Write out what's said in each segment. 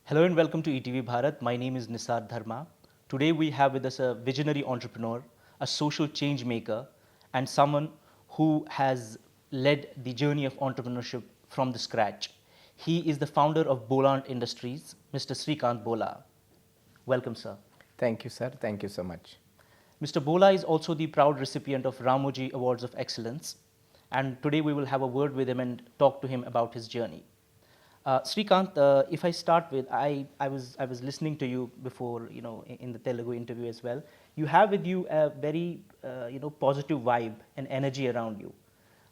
Hello and welcome to ETV Bharat. My name is Nisar Dharma. Today we have with us a visionary entrepreneur, a social change maker, and someone who has led the journey of entrepreneurship from the scratch. He is the founder of Bolant Industries, Mr. Srikant Bola. Welcome, sir. Thank you, sir. Thank you so much. Mr. Bola is also the proud recipient of Ramoji Awards of Excellence, and today we will have a word with him and talk to him about his journey. Srikant, if I start with, I was listening to you before, in the Telugu interview as well. You have with you a very, positive vibe and energy around you.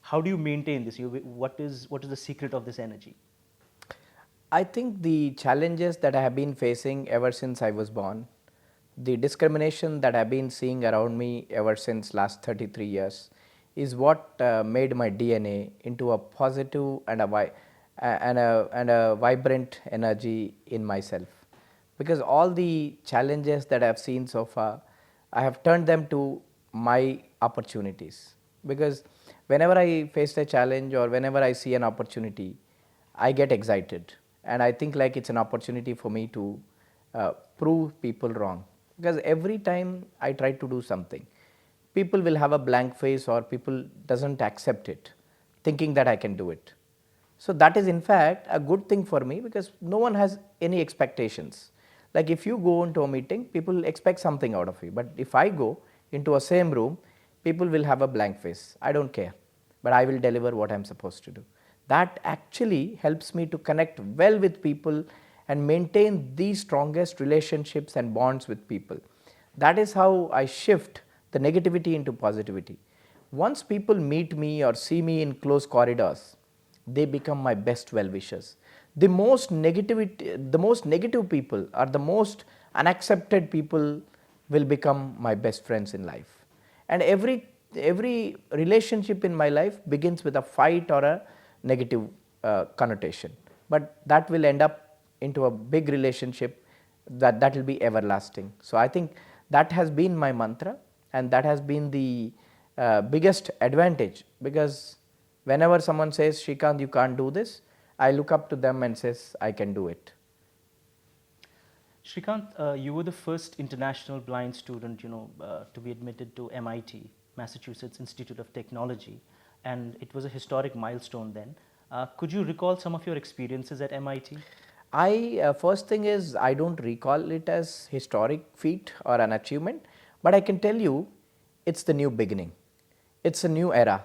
How do you maintain this? What is the secret of this energy? I think the challenges that I have been facing ever since I was born, the discrimination that I have been seeing around me ever since last 33 years is what made my DNA into a positive and a vibrant energy in myself. Because all the challenges that I have seen so far, I have turned them to my opportunities. Because whenever I face a challenge or whenever I see an opportunity, I get excited, and I think like it's an opportunity for me to prove people wrong. Because every time I try to do something, people will have a blank face or people doesn't accept it, thinking that I can do it. So that is in fact a good thing for me, because no one has any expectations. Like if you go into a meeting, people expect something out of you, but if I go into a same room, people will have a blank face. I don't care, but I will deliver what I am supposed to do. That actually helps me to connect well with people and maintain the strongest relationships and bonds with people. That is how I shift the negativity into positivity. Once people meet me or see me in close corridors, they become my best well wishers. The most negative people or the most unaccepted people will become my best friends in life. And every relationship in my life begins with a fight or a negative connotation, but that will end up into a big relationship that will be everlasting. So I think that has been my mantra, and that has been the biggest advantage, because whenever someone says, Srikant, you can't do this, I look up to them and says, I can do it. Srikant, you were the first international blind student, to be admitted to MIT, Massachusetts Institute of Technology, and it was a historic milestone then. Could you recall some of your experiences at MIT? First thing is, I don't recall it as historic feat or an achievement, but I can tell you it's the new beginning. It's a new era,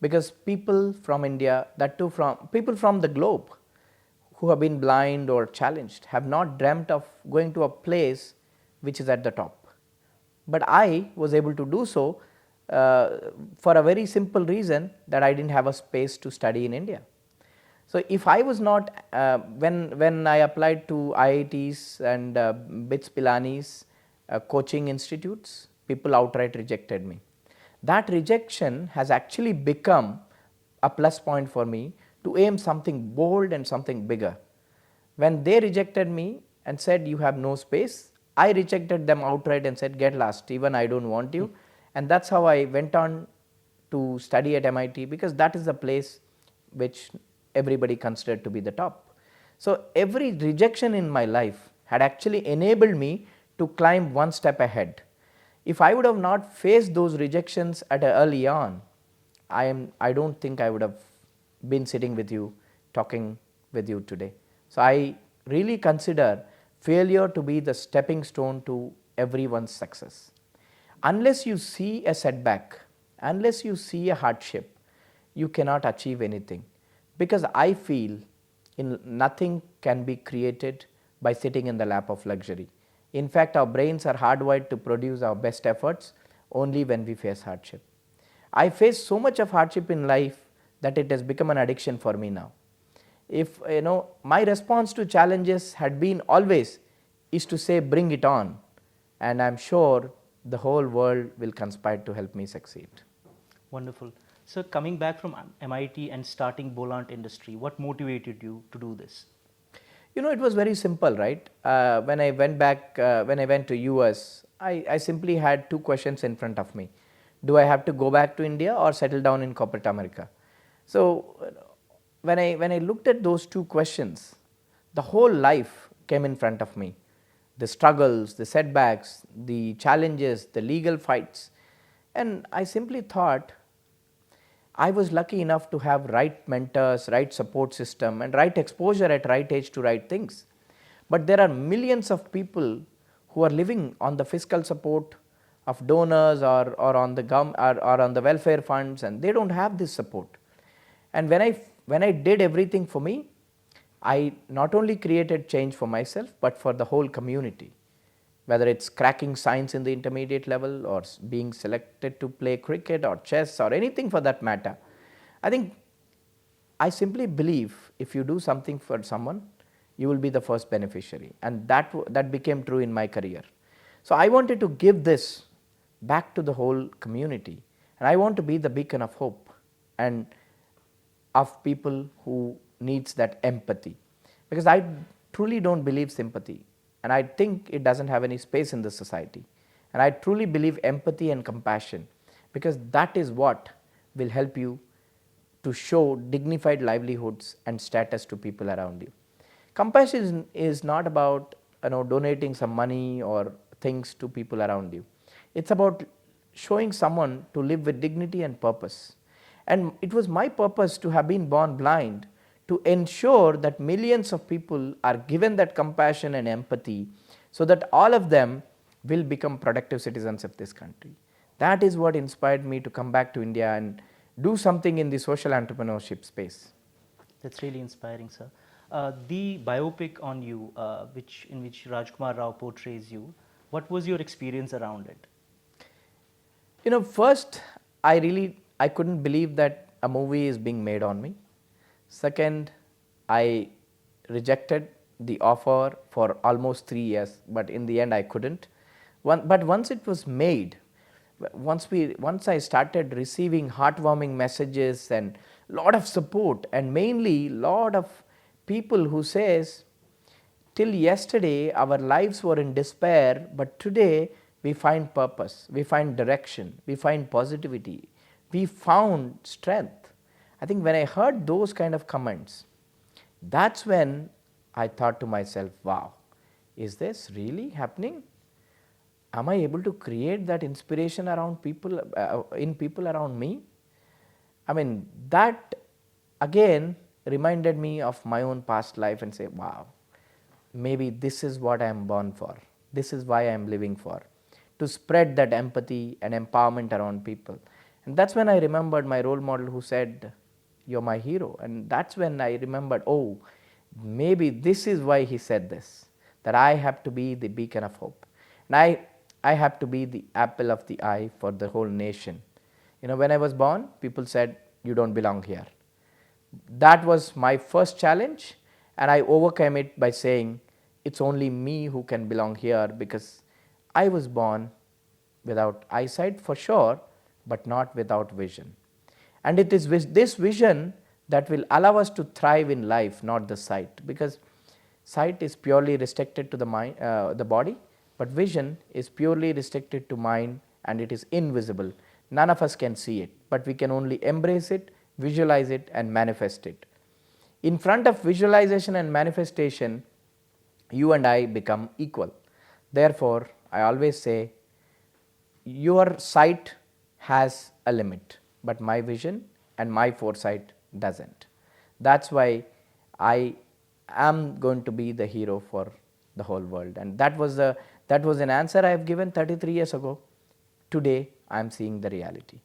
because people from India, that too from people from the globe who have been blind or challenged, have not dreamt of going to a place which is at the top. But I was able to do so for a very simple reason, that I didn't have a space to study in India. So if I was not, when I applied to IITs and BITS Pilani's coaching institutes, people outright rejected me. That rejection has actually become a plus point for me to aim something bold and something bigger. When they rejected me and said, you have no space, I rejected them outright and said, get lost, even I don't want you. And that's how I went on to study at MIT, because that is the place which everybody considered to be the top. So every rejection in my life had actually enabled me to climb one step ahead. If I would have not faced those rejections at early on, I don't think I would have been sitting with you, talking with you today. So I really consider failure to be the stepping stone to everyone's success. Unless you see a setback, unless you see a hardship, you cannot achieve anything. Because I feel nothing can be created by sitting in the lap of luxury. In fact, our brains are hardwired to produce our best efforts only when we face hardship. I face so much of hardship in life that it has become an addiction for me now. If my response to challenges had been always is to say, bring it on, and I am sure the whole world will conspire to help me succeed. Wonderful. So coming back from MIT and starting Bolant Industry, what motivated you to do this? It was very simple, right? When I went to US, I simply had two questions in front of me. Do I have to go back to India or settle down in corporate America? So when I looked at those two questions, the whole life came in front of me. The struggles, the setbacks, the challenges, the legal fights. And I simply thought I was lucky enough to have right mentors, right support system and right exposure at right age to right things. But there are millions of people who are living on the fiscal support of donors or on the or on the welfare funds, and they don't have this support. And when I did everything for me, I not only created change for myself but for the whole community, whether it's cracking science in the intermediate level or being selected to play cricket or chess or anything for that matter. I think I simply believe if you do something for someone, you will be the first beneficiary, and that became true in my career. So I wanted to give this back to the whole community, and I want to be the beacon of hope and of people who needs that empathy, because I truly don't believe sympathy, and I think it doesn't have any space in the society, and I truly believe empathy and compassion, because that is what will help you to show dignified livelihoods and status to people around you. Compassion is not about donating some money or things to people around you. It's about showing someone to live with dignity and purpose. And it was my purpose to have been born blind to ensure that millions of people are given that compassion and empathy so that all of them will become productive citizens of this country. That is what inspired me to come back to India and do something in the social entrepreneurship space. That's really inspiring, sir. The biopic on you, in which Rajkumar Rao portrays you, what was your experience around it? First, I couldn't believe that a movie is being made on me. Second, I rejected the offer for almost 3 years, but in the end I couldn't. But once it was made, once I started receiving heartwarming messages and lot of support, and mainly lot of people who says, till yesterday our lives were in despair, but today we find purpose, we find direction, we find positivity, we found strength. I think when I heard those kind of comments, that's when I thought to myself, wow, is this really happening? Am I able to create that inspiration around people, in people around me? I mean, that again reminded me of my own past life and say, wow, maybe this is what I am born for. This is why I am living for, to spread that empathy and empowerment around people. And that's when I remembered my role model who said, you're my hero. And that's when I remembered, oh, maybe this is why he said this, that I have to be the beacon of hope. And I have to be the apple of the eye for the whole nation. When I was born, people said, you don't belong here. That was my first challenge, and I overcame it by saying, it's only me who can belong here, because I was born without eyesight for sure, but not without vision. And it is with this vision that will allow us to thrive in life, not the sight, because sight is purely restricted to the mind, the body, but vision is purely restricted to mind, and it is invisible. None of us can see it, but we can only embrace it, visualize it and manifest it. In front of visualization and manifestation, you and I become equal. Therefore, I always say, your sight has a limit, but my vision and my foresight doesn't. That's why I am going to be the hero for the whole world, and that was an answer I have given 33 years ago. Today I am seeing the reality.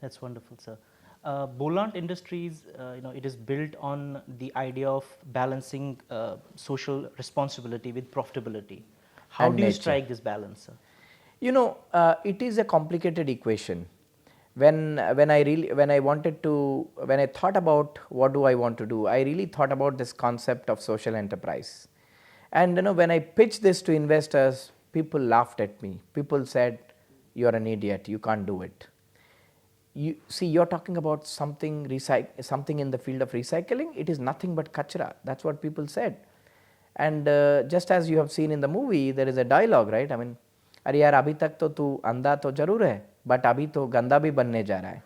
That's wonderful, sir. Boland Industries, it is built on the idea of balancing social responsibility with profitability. How And do you nature. strike this balance, sir? It is a complicated equation. When I thought about what do I want to do, I really thought about this concept of social enterprise. And when I pitched this to investors, people laughed at me. People said, "You are an idiot. You can't do it." You're talking about something in the field of recycling. It is nothing but kachra. That's what people said. And just as you have seen in the movie, there is a dialogue, right? I mean, अरे यार अभी तक तो तू अंधा तो जरूर है, but अभी तो गंदा भी बनने जा रहा है.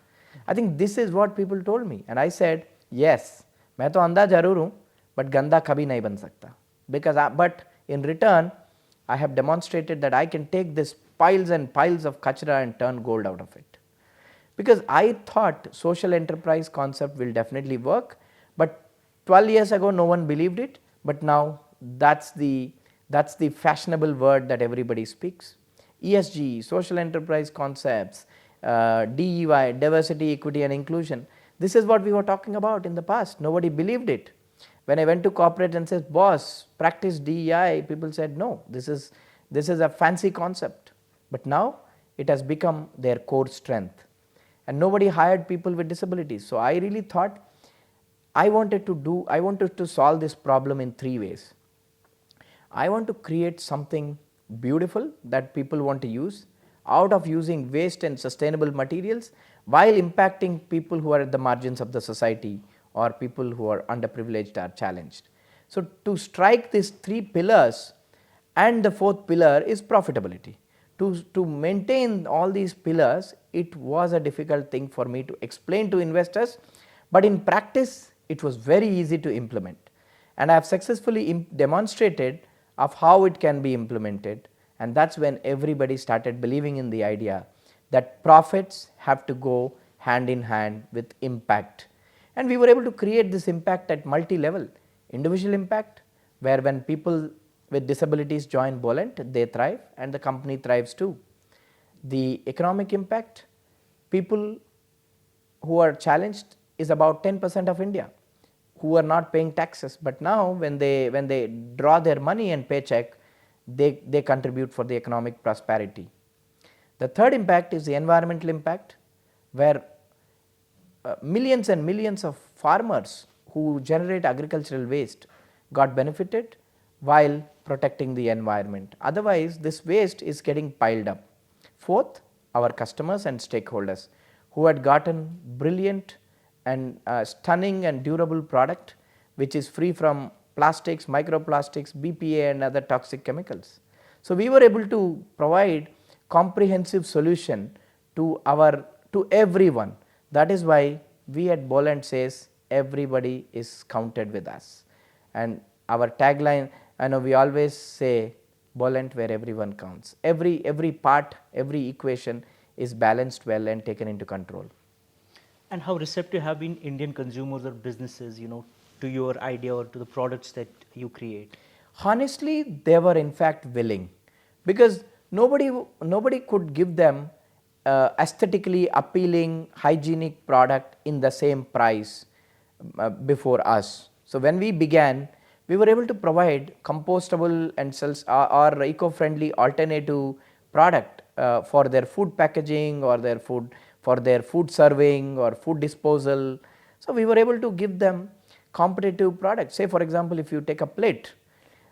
I think this is what people told me, and I said, yes, मैं तो अंधा जरूर हूँ, but गंदा कभी नहीं बन सकता. but in return I have demonstrated that I can take this piles and piles of kachra and turn gold out of it. Because I thought social enterprise concept will definitely work, but 12 years ago no one believed it, but now that's the fashionable word that everybody speaks. ESG, social enterprise concepts, DEI, diversity, equity and inclusion, this is what we were talking about in the past. Nobody believed it. When I went to corporate and said, boss, practice DEI, people said, no, this is a fancy concept. But now it has become their core strength. And nobody hired people with disabilities. So I really thought I wanted to solve this problem in 3 ways. I want to create something beautiful that people want to use out of using waste and sustainable materials while impacting people who are at the margins of the society or people who are underprivileged or challenged. So to strike these 3 pillars, and the 4th pillar is profitability. To maintain all these pillars, it was a difficult thing for me to explain to investors, but in practice it was very easy to implement, and I have successfully demonstrated of how it can be implemented, and that is when everybody started believing in the idea that profits have to go hand in hand with impact. And we were able to create this impact at multi-level. Individual impact, where when people with disabilities join Bolent, they thrive and the company thrives too. The economic impact, people who are challenged is about 10% of India who are not paying taxes, but now when they draw their money and paycheck, they contribute for the economic prosperity. The third impact is the environmental impact, where millions and millions of farmers who generate agricultural waste got benefited while protecting the environment. Otherwise, this waste is getting piled up. Fourth, our customers and stakeholders who had gotten brilliant and stunning and durable product which is free from plastics, microplastics, BPA and other toxic chemicals. So we were able to provide comprehensive solution to everyone. That is why we at Bolent says everybody is counted with us, and our tagline, I know we always say Bolent where everyone counts. Every part, every equation is balanced well and taken into control. And how receptive have been Indian consumers or businesses, to your idea or to the products that you create? Honestly, they were in fact willing, because nobody could give them aesthetically appealing hygienic product in the same price before us. So when we began, we were able to provide compostable and or eco-friendly alternative product for their food packaging or for their food serving or food disposal. So we were able to give them competitive products. Say for example, if you take a plate,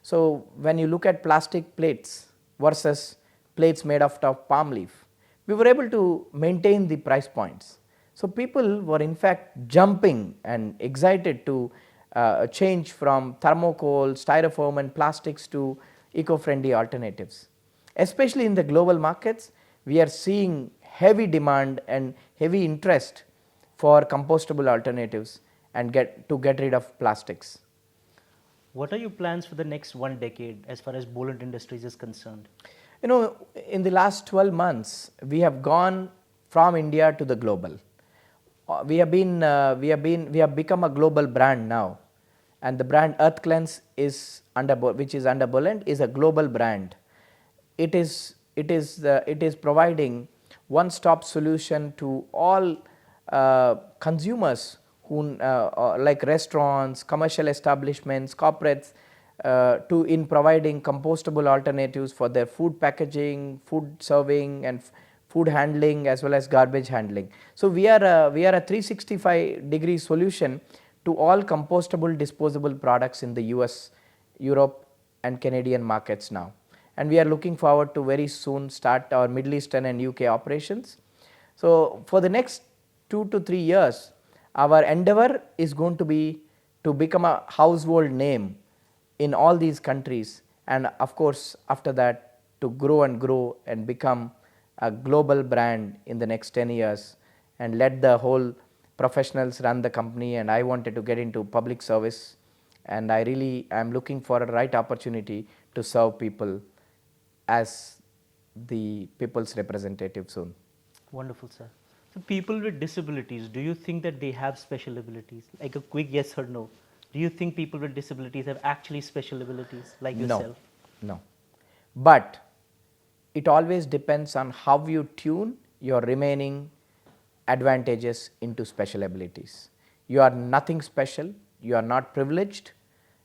so when you look at plastic plates versus plates made of palm leaf, we were able to maintain the price points. So people were in fact jumping and excited to change from thermocol, styrofoam and plastics to eco-friendly alternatives. Especially in the global markets, we are seeing heavy demand and heavy interest for compostable alternatives and get rid of plastics. What are your plans for the next 1 decade as far as Bolent Industries is concerned? In the last 12 months, we have gone from India to the global. We have become a global brand now, and the brand Earth Cleanse which is under Bolent, is a global brand. It is providing one-stop solution to all consumers who like restaurants, commercial establishments, corporates, in providing compostable alternatives for their food packaging, food serving and food handling as well as garbage handling. So we are a 365-degree solution to all compostable disposable products in the US, Europe and Canadian markets now. And we are looking forward to very soon start our Middle Eastern and UK operations. So for the next 2 to 3 years, our endeavor is going to be to become a household name in all these countries, and of course after that to grow and become a global brand in the next 10 years and let the whole professionals run the company. And I wanted to get into public service and I really am looking for a right opportunity to serve people as the people's representative soon. Wonderful, sir. So people with disabilities, do you think that they have special abilities? Like a quick yes or no. Do you think people with disabilities have actually special abilities like No, yourself? no. But it always depends on how you tune your remaining advantages into special abilities. You are nothing special, you are not privileged,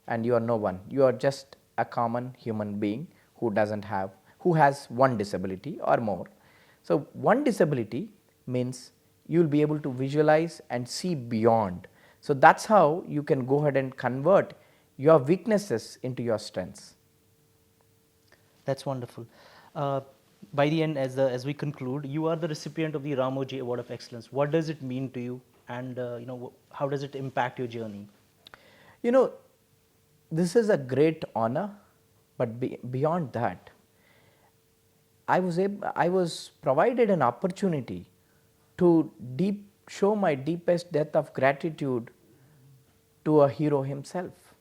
and you are no one. You are just a common human being who doesn't have, who has one disability or more. So, one disability means you will be able to visualize and see beyond. So, that is how you can go ahead and convert your weaknesses into your strengths. That's wonderful. By the end, as we conclude, you are the recipient of the Ramoji Award of Excellence. What does it mean to you, and how does it impact your journey? You know, this is a great honor, but beyond that, I was provided an opportunity to show my deepest depth of gratitude to a hero himself,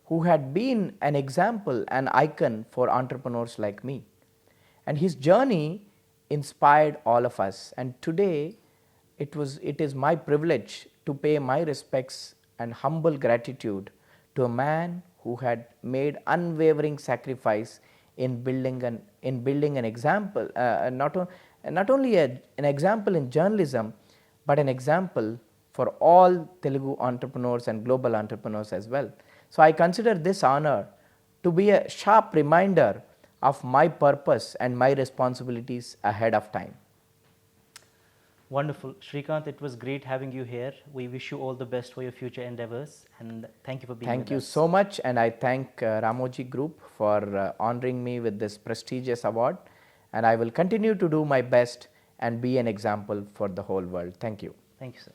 who had been an example, an icon for entrepreneurs like me. And his journey inspired all of us. And today, it is my privilege to pay my respects and humble gratitude to a man who had made unwavering sacrifice in building an example, not only an example in journalism, but an example for all Telugu entrepreneurs and global entrepreneurs as well. So, I consider this honor to be a sharp reminder of my purpose and my responsibilities ahead of time. Wonderful. Shrikant, it was great having you here. We wish you all the best for your future endeavors, and thank you for being Thank with you us. so much, and I thank Ramoji Group for honoring me with this prestigious award, and I will continue to do my best and be an example for the whole world. Thank you. Thank you, sir.